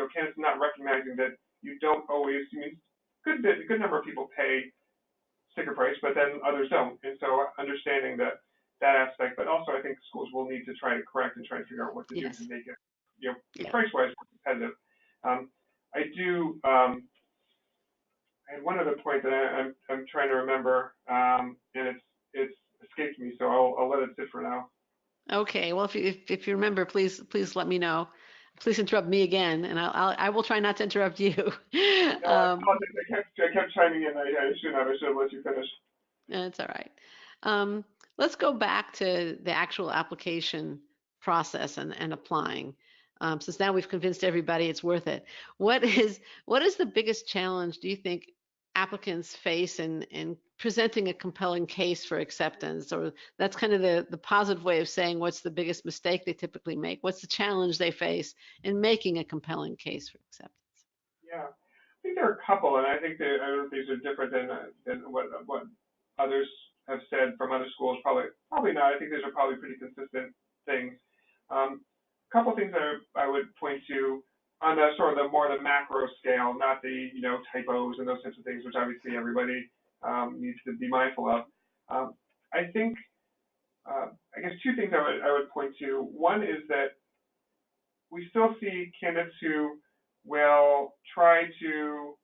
candidates not recognizing that you don't always. I mean, a good number of people pay sticker price, but then others don't. And so understanding that aspect, but also I think schools will need to try to correct and try to figure out what to do to make it price-wise competitive. I had one other point that I'm trying to remember, and it's escaped me, so I'll let it sit for now. Okay. Well, if you remember, please let me know. Please interrupt me again, and I will try not to interrupt you. I kept chiming in. I should have let you finish. That's all right. Let's go back to the actual application process and applying. Since now we've convinced everybody it's worth it. What is the biggest challenge do you think applicants face in presenting a compelling case for acceptance? Or that's kind of the positive way of saying what's the biggest mistake they typically make? What's the challenge they face in making a compelling case for acceptance? Yeah, I think there are a couple, and I think I don't know if these are different than what others have said from other schools. Probably not. I think these are probably pretty consistent things. A couple of things that I would point to on the sort of the more the macro scale, not the typos and those types of things, which obviously everybody needs to be mindful of. I think I guess two things I would point to. One is that we still see candidates who will try to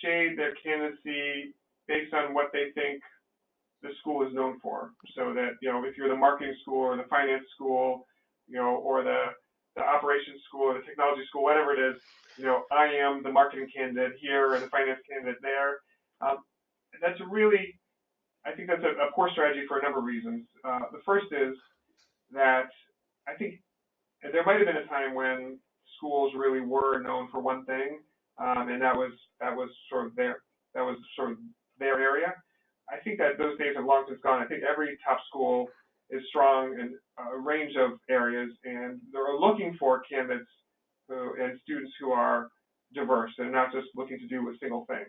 shade their candidacy based on what they think the school is known for. So that if you're the marketing school or the finance school, or the operations school or the technology school, whatever it is, I am the marketing candidate here or the finance candidate there. That's I think that's a poor strategy for a number of reasons. The first is that I think there might have been a time when schools really were known for one thing, and that was sort of their area. I think that those days have long since gone. I think every top school is strong in a range of areas, and they're looking for candidates and students who are diverse and not just looking to do a single thing.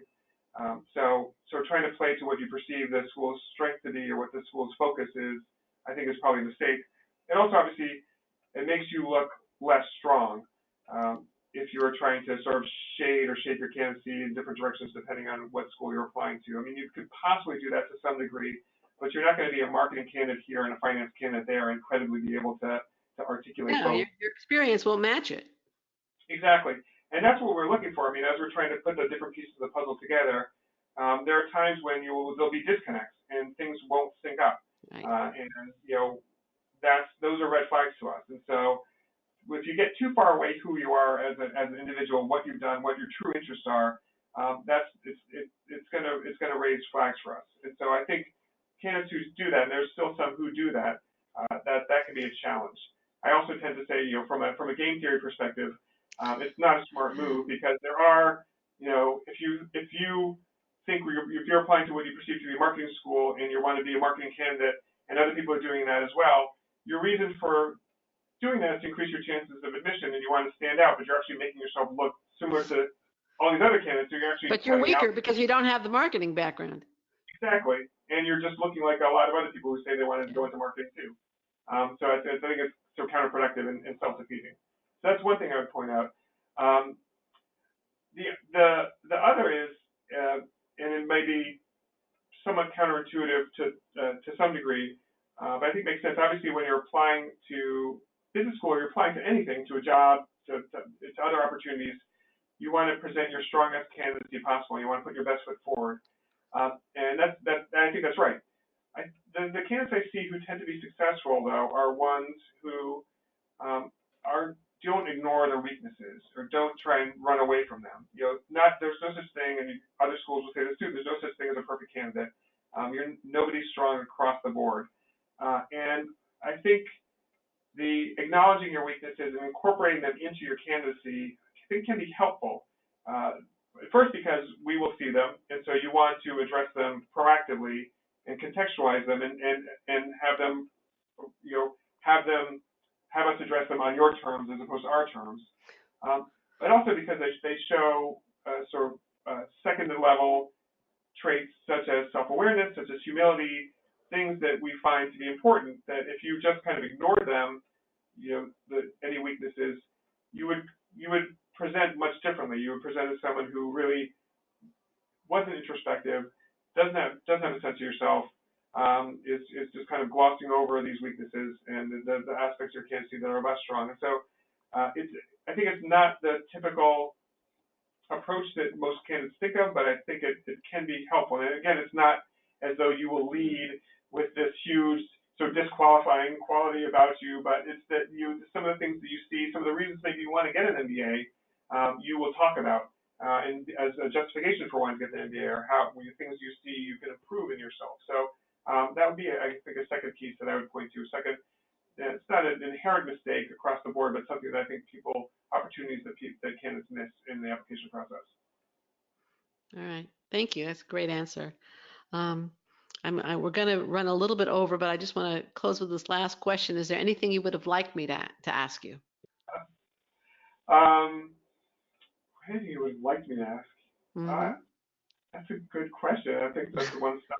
So trying to play to what you perceive the school's strength to be or what the school's focus is, I think is probably a mistake. And also, obviously, it makes you look less strong if you're trying to sort of shade or shape your candidacy in different directions depending on what school you're applying to. I mean, you could possibly do that to some degree, but you're not going to be a marketing candidate here and a finance candidate there and credibly be able to articulate Yeah, both. your experience will match it. Exactly. And that's what we're looking for. I mean, as we're trying to put the different pieces of the puzzle together, there are times when there'll be disconnects and things won't sync up. Right. And those are red flags to us. And so if you get too far away who you are as an individual, what you've done, what your true interests are, it's gonna raise flags for us. And so I think candidates who do that, and there's still some who do that, that can be a challenge. I also tend to say, from a game theory perspective, it's not a smart move because there are, if you think if you're applying to what you perceive to be a marketing school and you want to be a marketing candidate and other people are doing that as well, your reason for doing that is to increase your chances of admission and you want to stand out, but you're actually making yourself look similar to all these other candidates. So you're actually But you're weaker because you don't have the marketing background. Exactly, and you're just looking like a lot of other people who say they wanted to go into marketing too. So I think it's so counterproductive and self-defeating. So that's one thing I would point out. The other is, and it may be somewhat counterintuitive to some degree, but I think it makes sense. Obviously, when you're applying to business school, or you're applying to anything, to a job, to other opportunities, you want to present your strongest candidacy possible. You want to put your best foot forward, and I think that's right. The candidates I see who tend to be successful, though, are ones who don't ignore their weaknesses or don't try and run away from them. There's no such thing, and other schools will say this too. There's no such thing as a perfect candidate. Nobody's strong across the board, and I think the acknowledging your weaknesses and incorporating them into your candidacy, I think, can be helpful. First, because we will see them, and so you want to address them proactively and contextualize them, and have them, have us address them on your terms as opposed to our terms. But also because they show second level traits such as self-awareness, such as humility, things that we find to be important. That if you just kind of ignore them, any weaknesses, you would present much differently. You would present as someone who really wasn't introspective, doesn't have a sense of yourself, is just kind of glossing over these weaknesses and the aspects of your candidacy that are less strong. And so I think it's not the typical approach that most candidates think of, but I think it can be helpful. And again, it's not as though you will lead with this huge sort of disqualifying quality about you, but it's that some of the things that you see, some of the reasons maybe you want to get an MBA, you will talk about and as a justification for wanting to get the MBA, or things you see you can improve in yourself. So that would be, I think, a second piece that I would point to. Second, it's not an inherent mistake across the board, but something that I think opportunities that candidates miss in the application process. All right, thank you. That's a great answer. We're going to run a little bit over, but I just want to close with this last question. Is there anything you would have liked me to ask you? Anything you would like me to ask? Mm-hmm. That's a good question. I think that's the one step.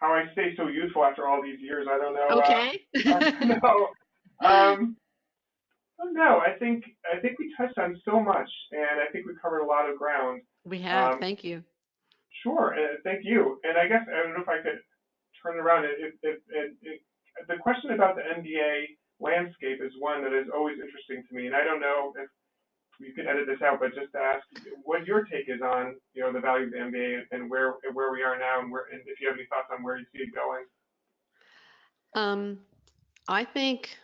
How I stay so youthful after all these years, I don't know. Okay. No, I think we touched on so much, and I think we covered a lot of ground. We have. Thank you. Sure, thank you. And I guess I don't know if I could turn it around. The question about the MBA landscape is one that is always interesting to me, and I don't know if you can edit this out, but just to ask what your take is on the value of the MBA and where we are now, and if you have any thoughts on where you see it going. I think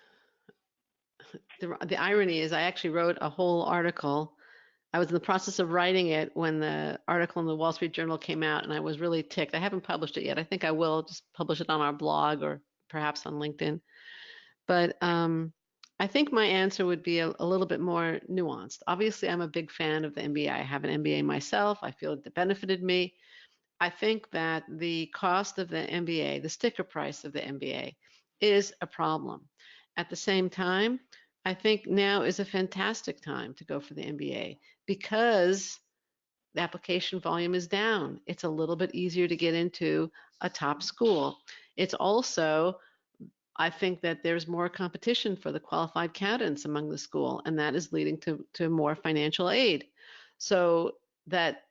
the irony is I actually wrote a whole article. I was in the process of writing it when the article in the Wall Street Journal came out, and I was really ticked. I haven't published it yet. I think I will just publish it on our blog or perhaps on LinkedIn. But I think my answer would be a little bit more nuanced. Obviously, I'm a big fan of the MBA. I have an MBA myself. I feel it benefited me. I think that the cost of the MBA, the sticker price of the MBA, is a problem. At the same time, I think now is a fantastic time to go for the MBA because the application volume is down. It's a little bit easier to get into a top school. It's also, I think that there's more competition for the qualified accountants among the school, and that is leading to more financial aid. So that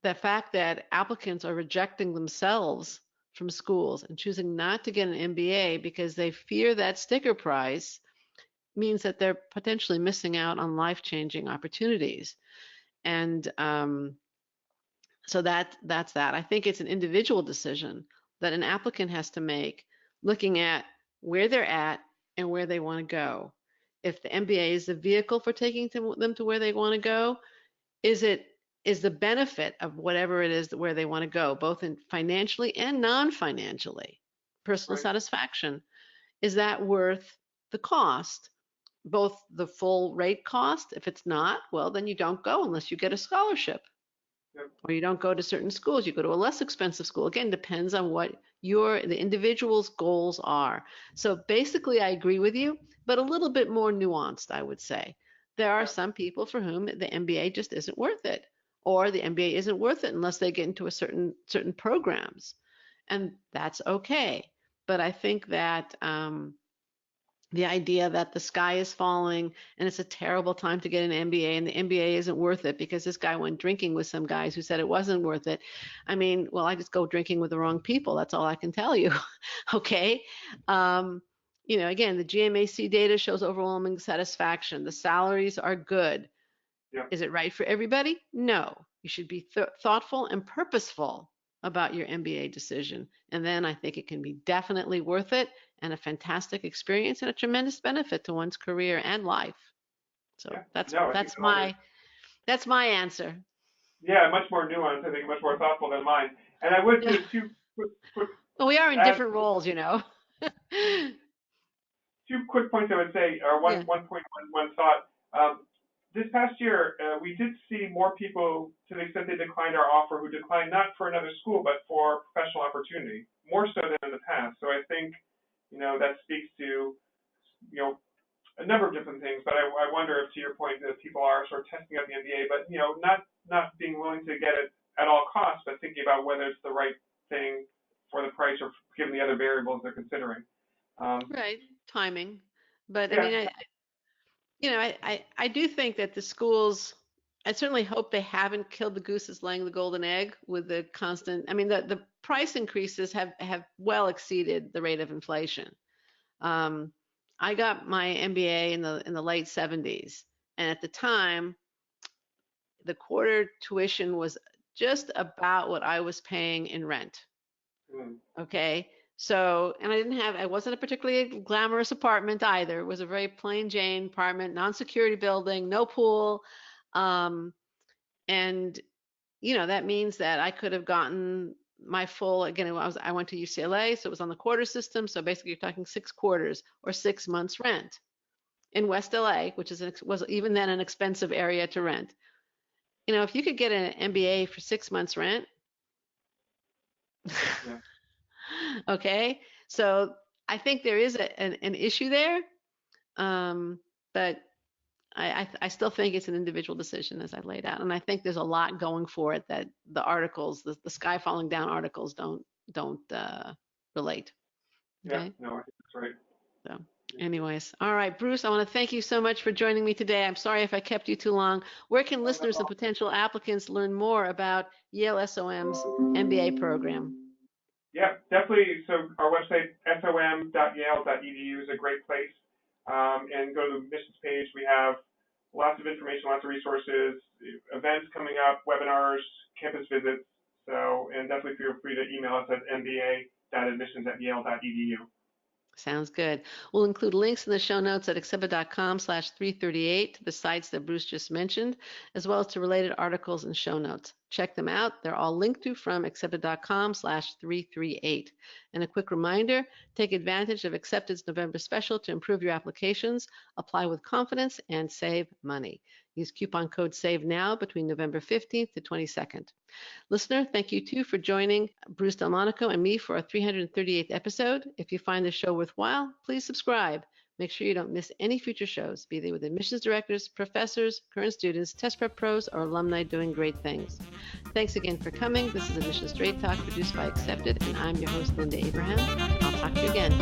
the fact that applicants are rejecting themselves from schools and choosing not to get an MBA because they fear that sticker price means that they're potentially missing out on life-changing opportunities. And so that's that. I think it's an individual decision that an applicant has to make, looking at where they're at and where they want to go. If the MBA is the vehicle for taking them to where they want to go, is the benefit of whatever it is where they want to go, both in financially and non-financially, personal Right. satisfaction, is that worth the cost? Both the full rate cost. If it's not, well, then you don't go unless you get a scholarship. Yep. Or you don't go to certain schools, you go to a less expensive school. Again, depends on what the individual's goals are. So basically, I agree with you, but a little bit more nuanced, I would say. There are Yeah. some people for whom the MBA just isn't worth it, or the MBA isn't worth it unless they get into a certain programs, and that's okay. But I think that the idea that the sky is falling and it's a terrible time to get an MBA and the MBA isn't worth it because this guy went drinking with some guys who said it wasn't worth it. I mean, well, I just go drinking with the wrong people. That's all I can tell you. Okay. Again, the GMAC data shows overwhelming satisfaction. The salaries are good. Yep. Is it right for everybody? No. You should be thoughtful and purposeful about your MBA decision. And then I think it can be definitely worth it and a fantastic experience and a tremendous benefit to one's career and life. So Yeah. that's No, I think that's that all my makes, that's my answer. yeah, much more nuanced. I think much more thoughtful than mine. And I would Yeah. say quick Well, we are in add different roles. two quick points I would say, or Yeah. one point, one thought. This past year, we did see more people, to the extent they declined our offer, who declined not for another school, but for professional opportunity, more so than in the past. So I think, that speaks to, a number of different things. But I wonder if, to your point, that people are sort of testing out the MBA, but not being willing to get it at all costs, but thinking about whether it's the right thing for the price or given the other variables they're considering. Right. Timing. But I Yeah, mean, I do think that the schools, I certainly hope they haven't killed the goose that's laying the golden egg with the constant, I mean, the price increases have well exceeded the rate of inflation. Um, I got my MBA in the late 70s, and at the time, the quarter tuition was just about what I was paying in rent. mm, Okay. So, and I wasn't a particularly glamorous apartment either. It was a very plain Jane apartment, non-security building, no pool. Um, and, that means that I could have gotten my full, again, I went to UCLA, so it was on the quarter system. So basically you're talking 6 quarters or 6 months rent in West LA, which was even then an expensive area to rent. If you could get an MBA for 6 months rent, yeah. okay. So I think there is an issue there, but I still think it's an individual decision as I laid out, and I think there's a lot going for it that the articles, the sky falling down articles don't relate. Yeah, Okay. no, I think that's right. So, anyways, all right, Bruce, I want to thank you so much for joining me today. I'm sorry if I kept you too long. Where can No, that's listeners and all. potential applicants learn more about Yale SOM's MBA program? Yeah, definitely. So our website, som.yale.edu, is a great place. And go to the admissions page. We have lots of information, lots of resources, events coming up, webinars, campus visits. So, and definitely feel free to email us at mba.admissions@yale.edu. Sounds good. We'll include links in the show notes at exhibit.com/338 to the sites that Bruce just mentioned, as well as to related articles and show notes. Check them out. They're all linked to from accepted.com/338. And a quick reminder, take advantage of Accepted's November special to improve your applications, apply with confidence, and save money. Use coupon code SAVE now between November 15th to 22nd. Listener, thank you too for joining Bruce DelMonico and me for our 338th episode. If you find the show worthwhile, please subscribe. Make sure you don't miss any future shows, be they with admissions directors, professors, current students, test prep pros, or alumni doing great things. Thanks again for coming. This is Admissions Straight Talk produced by Accepted, and I'm your host, Linda Abraham. I'll talk to you again.